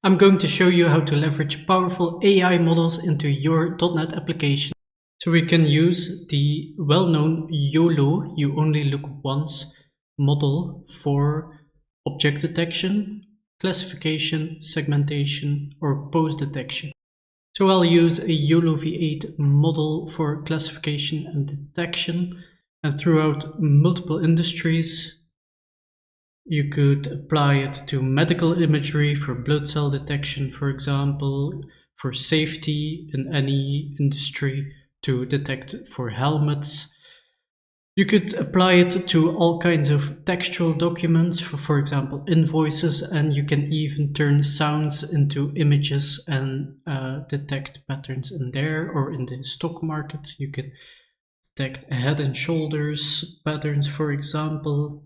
I'm going to show you how to leverage powerful AI models into your .NET application. So we can use the well-known YOLO, you only look once, model for object detection, classification, segmentation, or pose detection. So I'll use a YOLO v8 model for classification and detection, and throughout multiple industries, you could apply it to medical imagery for blood cell detection, for example, for safety in any industry to detect for helmets. You could apply it to all kinds of textual documents, for example, invoices, and you can even turn sounds into images and detect patterns in there, or in the stock market. You can detect head and shoulders patterns, for example.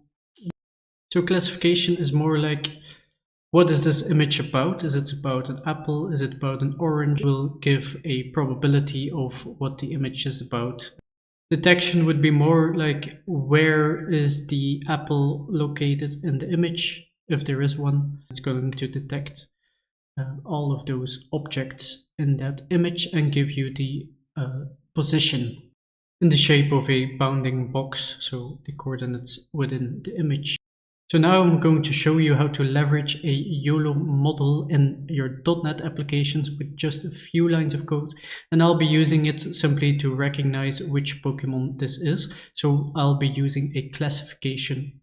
So classification is more like, what is this image about? Is it about an apple? Is it about an orange? Will give a probability of what the image is about. Detection would be more like, where is the apple located in the image? If there is one, it's going to detect all of those objects in that image and give you the position in the shape of a bounding box, so the coordinates within the image. So now I'm going to show you how to leverage a YOLO model in your .NET applications with just a few lines of code. And I'll be using it simply to recognize which Pokemon this is. So I'll be using a classification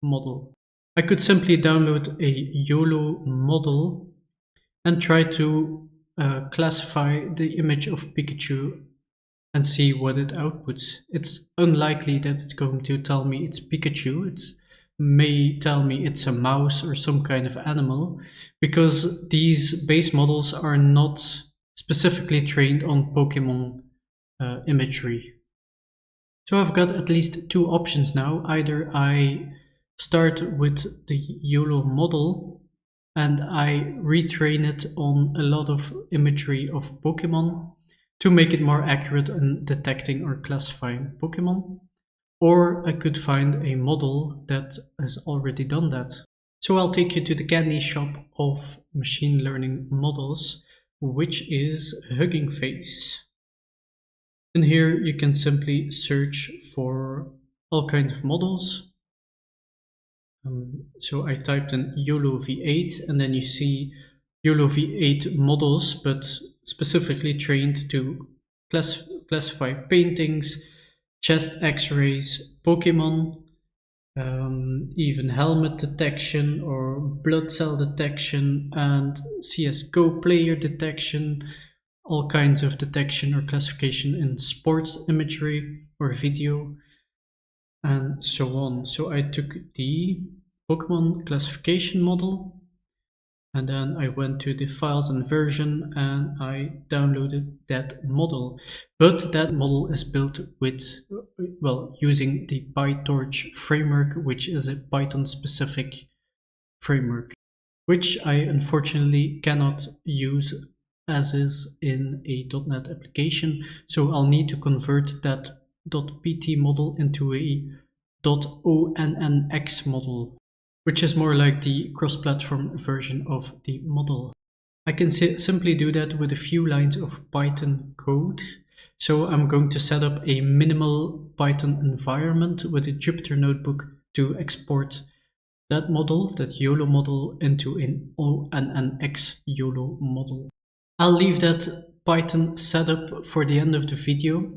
model. I could simply download a YOLO model and try to classify the image of Pikachu and see what it outputs. It's unlikely that it's going to tell me it's Pikachu. It may tell me it's a mouse or some kind of animal, because these base models are not specifically trained on Pokemon imagery. So I've got at least two options now. Either I start with the YOLO model and I retrain it on a lot of imagery of Pokemon to make it more accurate in detecting or classifying Pokemon. Or I could find a model that has already done that. So I'll take you to the candy shop of machine learning models, which is Hugging Face. And here you can simply search for all kinds of models. So I typed in YOLO v8 and then you see YOLO v8 models, but specifically trained to classify paintings, chest x-rays, Pokemon, even helmet detection or blood cell detection, and CSGO player detection, all kinds of detection or classification in sports imagery or video, and so on. So I took the Pokemon classification model, and then I went to the files and version and I downloaded that model. But that model is built with, well, using the PyTorch framework, which is a Python specific framework, which I unfortunately cannot use as is in a .NET application. So I'll need to convert that .pt model into a .onnx model, which is more like the cross-platform version of the model. I can simply do that with a few lines of Python code. So I'm going to set up a minimal Python environment with a Jupyter notebook to export that model, that YOLO model, into an ONNX YOLO model. I'll leave that Python setup for the end of the video.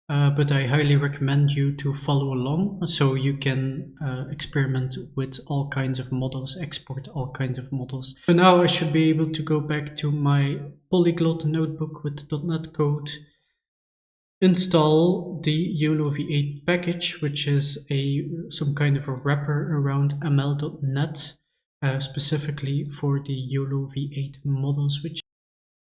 But I highly recommend you to follow along so you can experiment with all kinds of models, export all kinds of models. So now I should be able to go back to my Polyglot notebook with .NET code, install the YOLO v8 package, which is some kind of a wrapper around ML.NET, specifically for the YOLO v8 models, which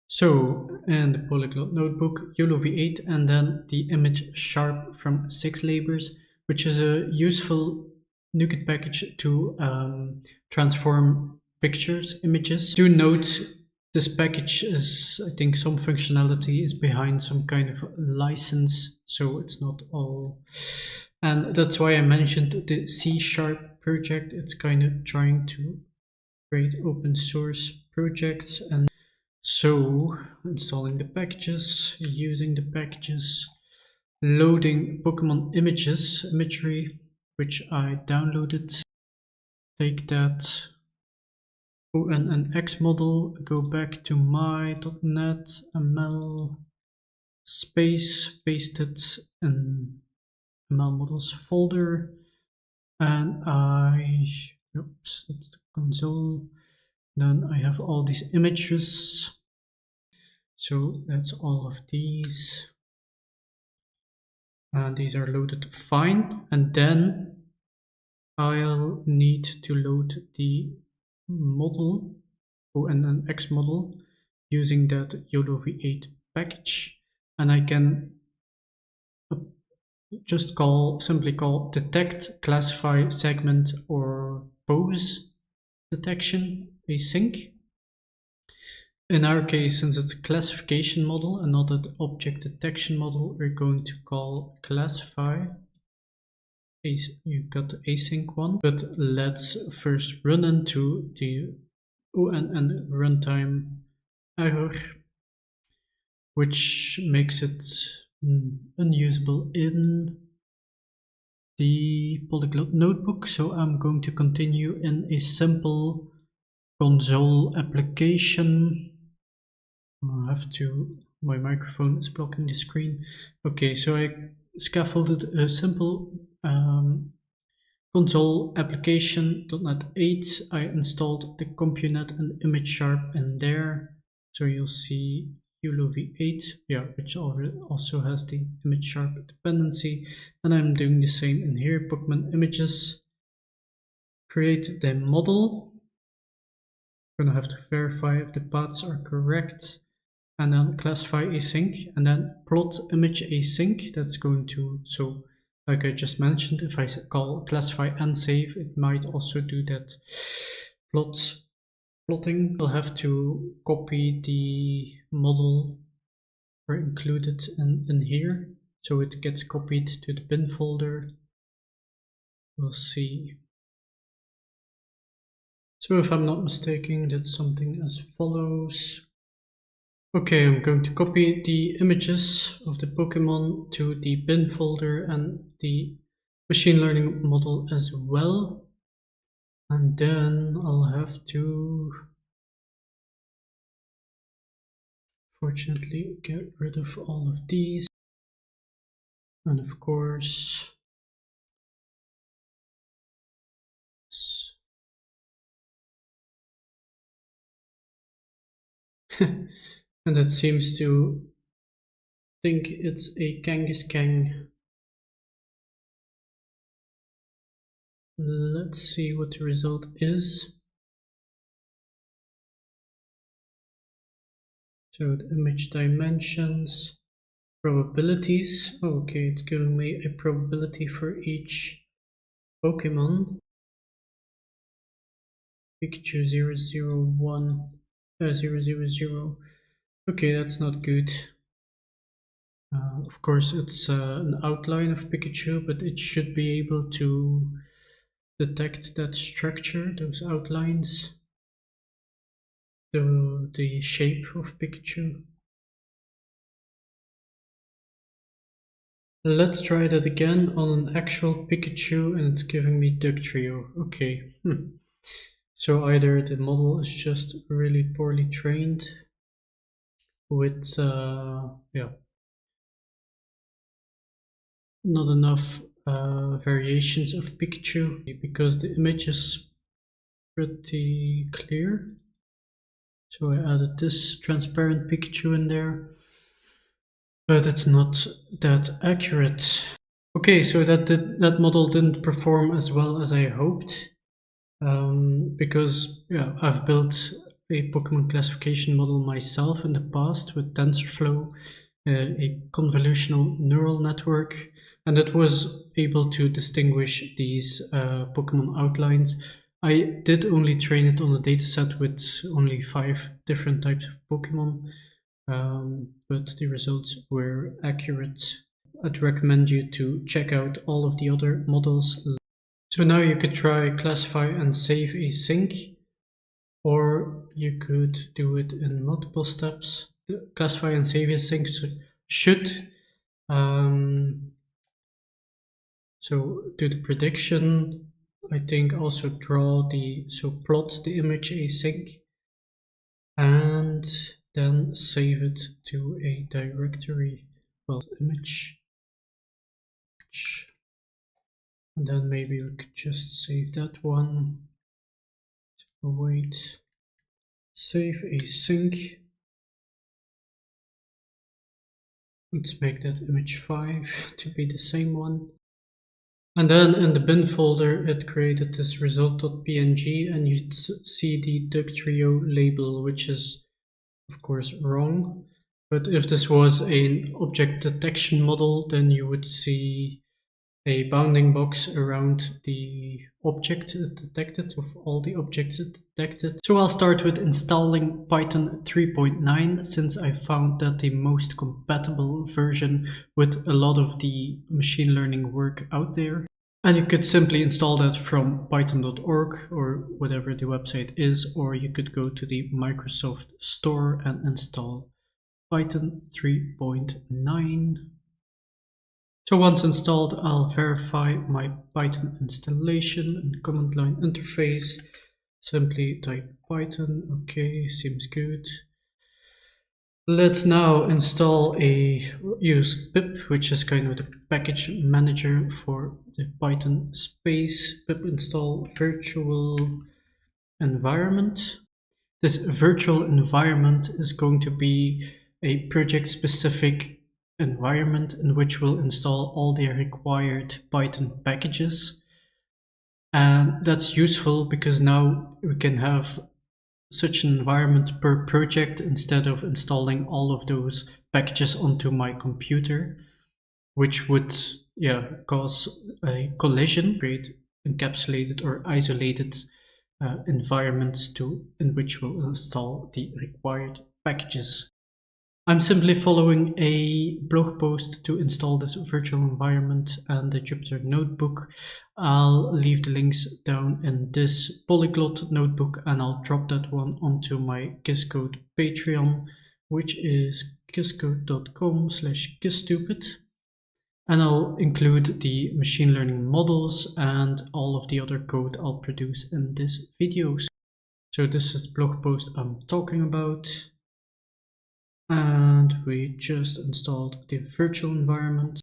so, in the Polyglot notebook, YOLO v8, and then the image sharp from 6labors, which is a useful NuGet package to transform pictures, images. Do note this package is, I think some functionality is behind some kind of license, so it's not all. And that's why I mentioned the C# project. It's kind of trying to create open source projects, and so installing the packages, using the packages, loading Pokemon imagery, which I downloaded. Take that ONNX model, go back to my .NET ML space, paste it in ML models folder, and oops, that's the console. Then I have all these images. So that's all of these. And these are loaded fine. And then I'll need to load the model, ONNX model, using that YOLO V8 package. And I can just simply call detect, classify, segment, or pose detection async. In our case, since it's a classification model and not an object detection model, we're going to call classify. You've got the async one, but let's first run into the ONN runtime error, which makes it unusable in the polyglot notebook. So I'm going to continue in a simple console application. I have to, my microphone is blocking the screen. Okay, so I scaffolded a simple console application, .NET 8. I installed the CompuNet and ImageSharp in there. So you'll see YOLO V8, yeah, which also has the ImageSharp dependency. And I'm doing the same in here, Pokemon images. Create the model. I'm gonna have to verify if the paths are correct. And then classify async, and then plot image async. That's going to, so like I just mentioned, if I call classify and save, it might also do that plotting. I'll have to copy the model or include it in here, so it gets copied to the bin folder. We'll see. So if I'm not mistaken, that's something as follows. Okay, I'm going to copy the images of the Pokemon to the bin folder and the machine learning model as well. And then I'll have to, fortunately, get rid of all of these. And of course, and it seems to think it's a Kangaskhan. Let's see what the result is. So the image dimensions, probabilities. Okay, it's giving me a probability for each Pokemon. Pikachu 001, 000. Okay, that's not good. Of course, it's an outline of Pikachu, but it should be able to detect that structure, those outlines, the shape of Pikachu. Let's try that again on an actual Pikachu, and it's giving me Dugtrio. Okay. So either the model is just really poorly trained with not enough variations of Pikachu, because the image is pretty clear. So I added this transparent Pikachu in there, but it's not that accurate. Okay, so that model didn't perform as well as I hoped, because I've built a Pokemon classification model myself in the past with TensorFlow, a convolutional neural network, and it was able to distinguish these Pokemon outlines. I did only train it on a dataset with only 5 different types of Pokemon, but the results were accurate. I'd recommend you to check out all of the other models. So now you could try classify and save async. or you could do it in multiple steps. Classify and save as things should. So do the prediction. I think also draw plot the image async and then save it to a directory. Well, image. And then maybe we could just save that one. Wait. Save async. Let's make that image 5 to be the same one. And then in the bin folder, it created this result.png, and you see the ductrio label, which is of course wrong. But if this was an object detection model, then you would see a bounding box around the object it detected, of all the objects it detected. So I'll start with installing Python 3.9, since I found that the most compatible version with a lot of the machine learning work out there. And you could simply install that from python.org or whatever the website is, or you could go to the Microsoft Store and install Python 3.9. So once installed, I'll verify my Python installation and command line interface. Simply type Python. Okay, seems good. Let's now use pip, which is kind of the package manager for the Python space. Pip install virtual environment. This virtual environment is going to be a project specific environment in which we'll install all the required Python packages. And that's useful because now we can have such an environment per project instead of installing all of those packages onto my computer, which would cause a collision, create encapsulated or isolated environments in which we'll install the required packages. I'm simply following a blog post to install this virtual environment and the Jupyter notebook. I'll leave the links down in this polyglot notebook, and I'll drop that one onto my Gizcode Patreon, which is gizcode.com/gizstupid. And I'll include the machine learning models and all of the other code I'll produce in this video. So this is the blog post I'm talking about. And we just installed the virtual environment.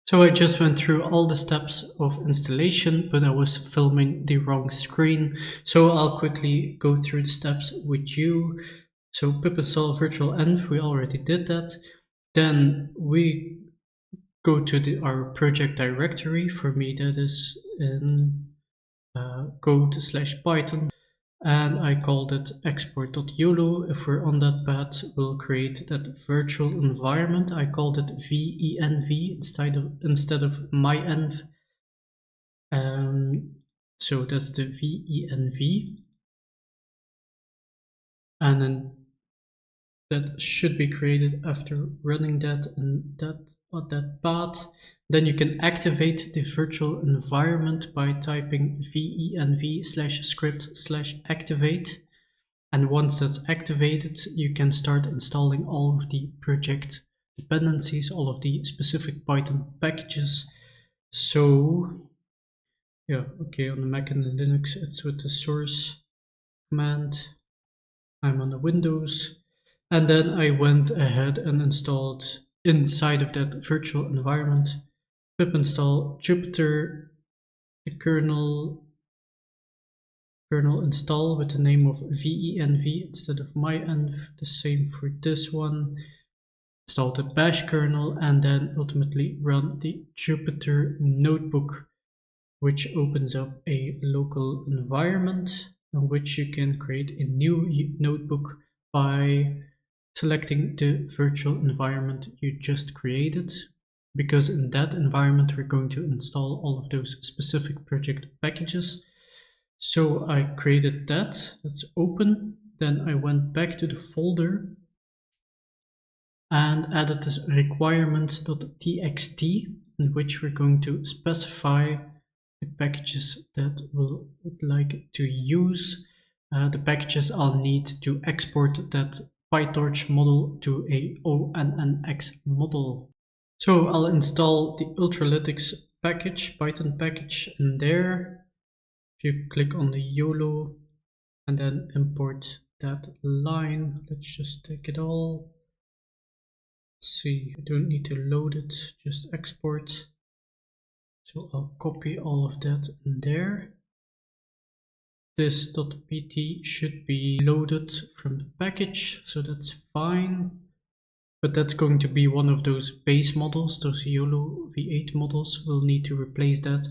So I just went through all the steps of installation, but I was filming the wrong screen. So I'll quickly go through the steps with you. So pip install virtual env, we already did that. Then we go to our project directory. For me, that is in code/Python. And I called it export.yolo. If we're on that path, we'll create that virtual environment. I called it venv instead of mynv. So that's the venv. And then that should be created after running that and that path. Then you can activate the virtual environment by typing venv/script/activate. And once that's activated, you can start installing all of the project dependencies, all of the specific Python packages. So, yeah, okay, on the Mac and the Linux, it's with the source command. I'm on the Windows. And then I went ahead and installed inside of that virtual environment pip install Jupyter, the kernel install with the name of venv instead of mynv. The same for this one. Install the bash kernel and then ultimately run the Jupyter notebook, which opens up a local environment in which you can create a new notebook by selecting the virtual environment you just created, because in that environment we're going to install all of those specific project packages. So I created that. Let's open. Then I went back to the folder and added this requirements.txt, in which we're going to specify the packages that we would like to use. the packages I'll need to export that PyTorch model to a ONNX model. So I'll install the Ultralytics package, Python package in there. If you click on the YOLO and then import that line, let's just take it all. Let's see, I don't need to load it, just export. So I'll copy all of that in there. This .pt should be loaded from the package, so that's fine. But that's going to be one of those base models, those YOLO V8 models. We'll need to replace that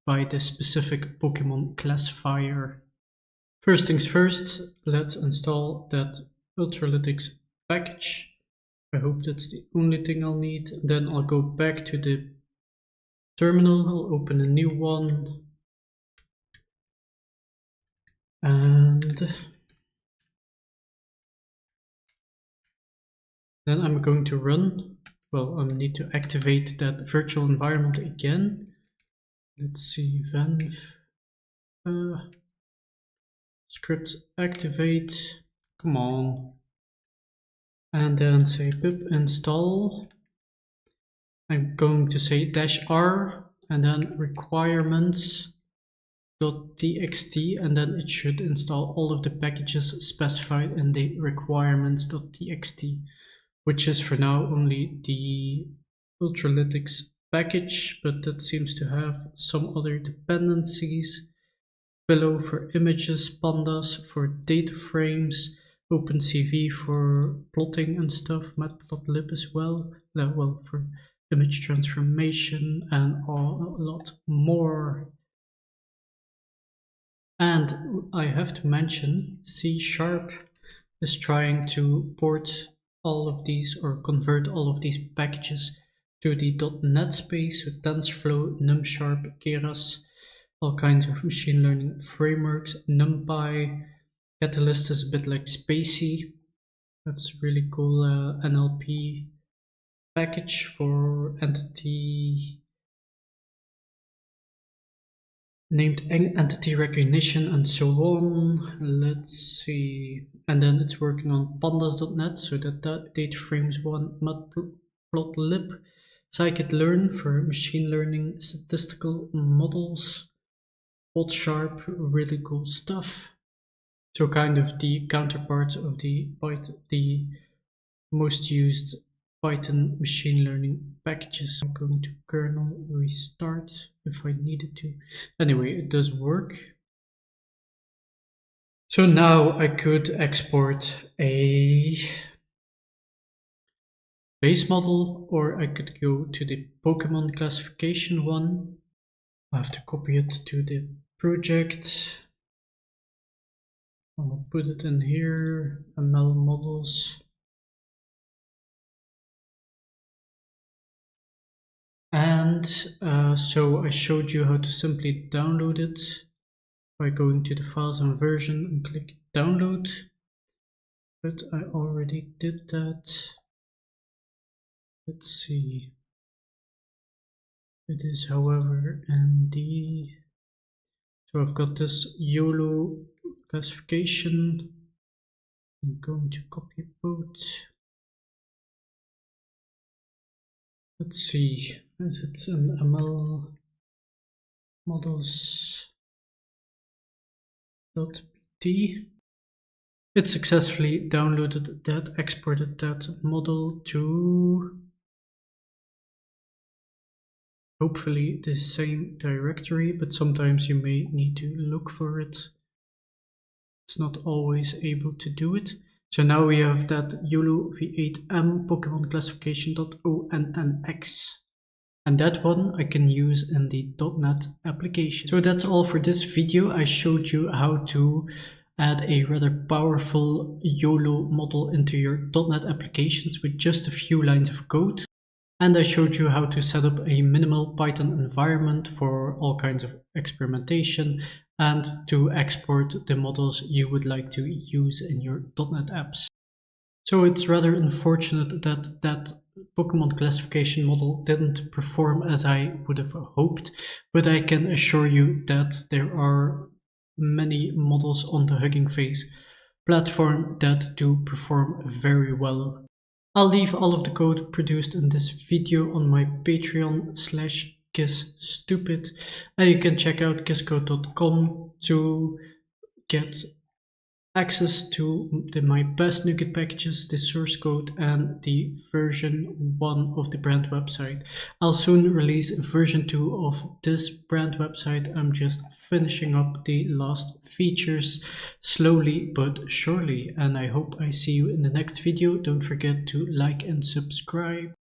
by the specific Pokemon classifier. First things first, let's install that Ultralytics package. I hope that's the only thing I'll need. Then I'll go back to the terminal, I'll open a new one. And then I'm going to run. Well, I need to activate that virtual environment again. Let's see, venv scripts activate. Come on. And then say pip install. I'm going to say -r and then requirements.txt, and then it should install all of the packages specified in the requirements.txt, which is for now only the Ultralytics package, but that seems to have some other dependencies below for images, pandas for data frames, OpenCV for plotting and stuff, matplotlib as well, well for image transformation, and a lot more. And I have to mention, C# is trying to port all of these or convert all of these packages to the .NET space, so TensorFlow, NumSharp, Keras, all kinds of machine learning frameworks, NumPy, Catalyst is a bit like Spacey. That's a really cool NLP package for entity named entity recognition and so on. Let's see. And then it's working on pandas.net, so that data frames one, matplotlib, scikit-learn for machine learning statistical models, Podsharp, really cool stuff. So kind of the counterparts of the most used Python machine learning packages. I'm going to kernel restart if I needed to. Anyway, it does work. So now I could export a base model, or I could go to the Pokemon classification one. I have to copy it to the project. I'll put it in here, ML models. And so I showed you how to simply download it by going to the files and version and click download. But I already did that. Let's see. It is, however, ND. So I've got this YOLO classification. I'm going to copy both. Let's see, is it an ML models.pt? It successfully downloaded that, exported that model to hopefully the same directory, but sometimes you may need to look for it. It's not always able to do it. So now we have that YOLO v8m Pokemon classification.onnx. And that one I can use in the .NET application. So that's all for this video. I showed you how to add a rather powerful YOLO model into your .NET applications with just a few lines of code. And I showed you how to set up a minimal Python environment for all kinds of experimentation and to export the models you would like to use in your .NET apps. So it's rather unfortunate that that Pokemon classification model didn't perform as I would have hoped, but I can assure you that there are many models on the Hugging Face platform that do perform very well. I'll leave all of the code produced in this video on my Patreon /KissStupid, and you can check out kisscode.com to get access to my best NuGet packages, the source code, and the version 1 of the brand website. I'll soon release version 2 of this brand website. I'm just finishing up the last features slowly but surely, and I hope I see you in the next video. Don't forget to like and subscribe.